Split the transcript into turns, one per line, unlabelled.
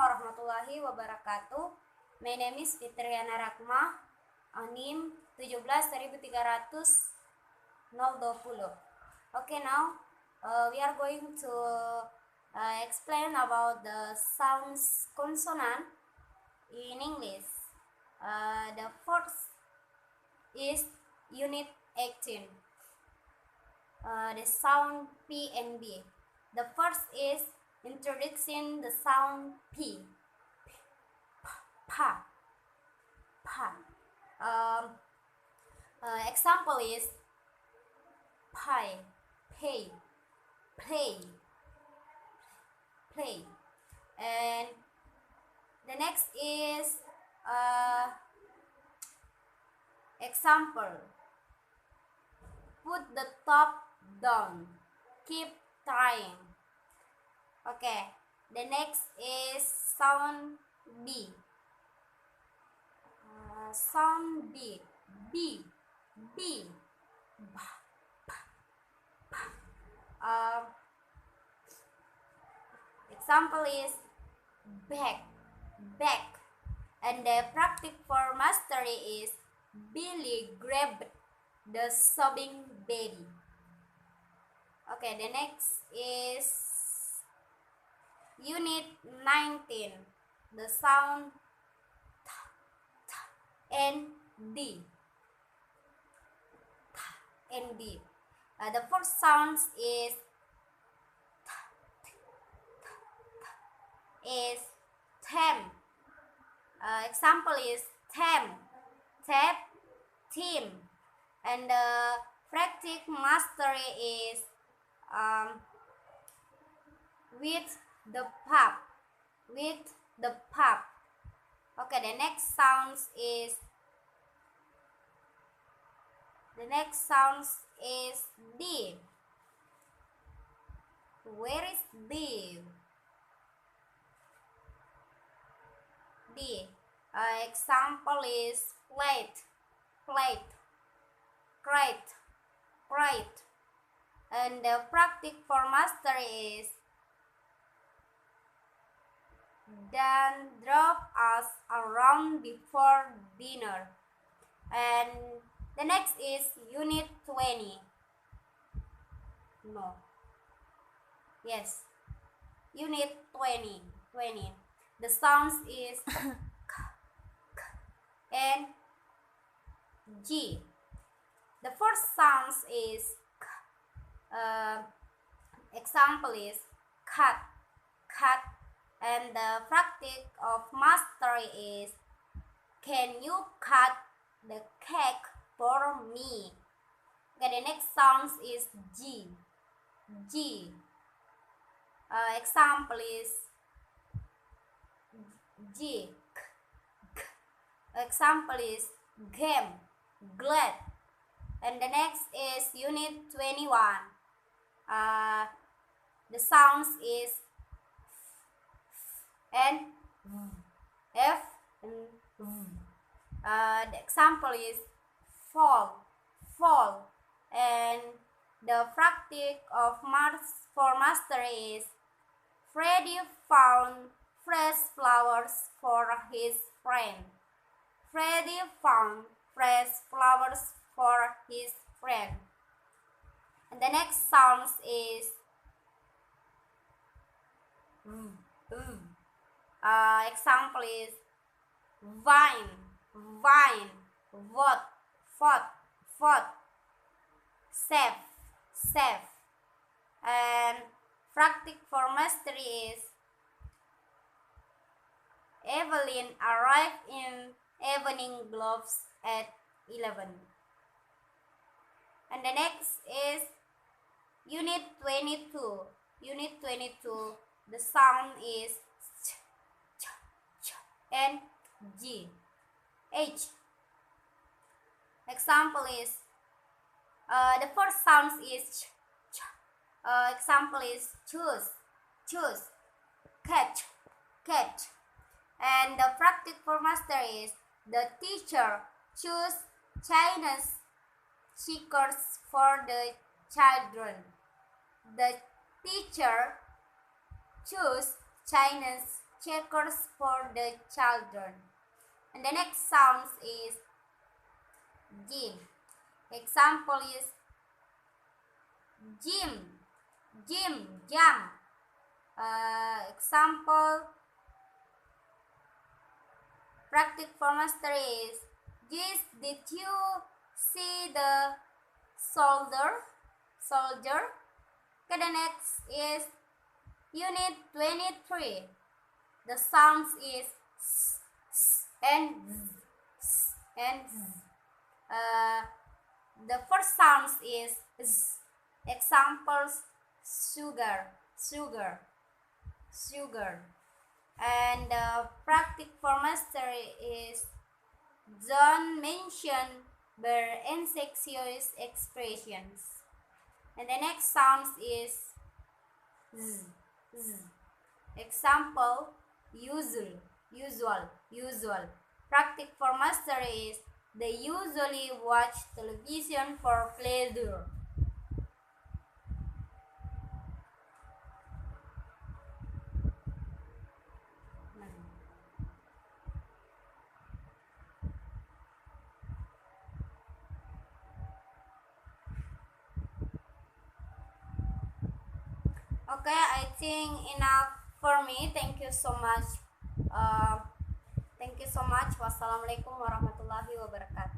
warahmatullahi wabarakatuh. My name is Fitriana Rakma. NIM 17.320. Okay, now we are going to explain about the sounds consonant in English. The first is Unit 18. The sound P and B. The first is introducing the sound P. Pa. Example is pie, pay, play, play. And the next is example. Put the top down. Keep trying. Okay. The next is sound B. Sound B. B. B. Example is back. Back. And the practice for mastery is Billy grabbed the sobbing baby. Okay, the next is Unit 19. The sound T and D. T and D. The first sound is tem. Example is tem, tap, team. And the practice mastery is with the pub. With the pub. Okay, the next sound is D. Where is D? D. Example is plate, plate, crate, crate. And the practice for mastery is then drop us around before dinner. And the next is Unit 20. No. Yes. Unit 20. The sounds is K and G. The first sounds is K. Example is cut, cut. And the practice of mastery is can you cut the cake for me? Okay, the next sound is G. G. Example is G. Example is game, glad. And the next is Unit 21. The sounds is and F and V. The example is fall, fall. And the practice of for mastery is Freddy found fresh flowers for his friend. Freddy found fresh flowers for his friend. And the next sound is example is vine, vine, vote, fought, fought, safe, safe. And practice for mastery is Evelyn arrived in evening gloves at 11. And the next is Unit 22. Unit 22. The sound is ch, ch, ch, and G. H. Example is the first sound is ch, ch. Example is choose, choose, catch, catch. And the practice for mastery is the teacher choose Chinese checkers for the children. The teacher choose Chinese checkers for the children. And the next sound is gym. Example is gym, jump. Example, practice for mastery is, did you see the soldier? Okay, the next is unit 23. The sounds is s, and z, and z. The first sounds is z. Examples, sugar. And practice for mastery is, don't mention bare insectious expressions. And the next sounds is z. Example, usual. Practice for mastery is, they usually watch television for pleasure. Okay, I think enough for me. Thank you so much. Wassalamualaikum warahmatullahi wabarakatuh.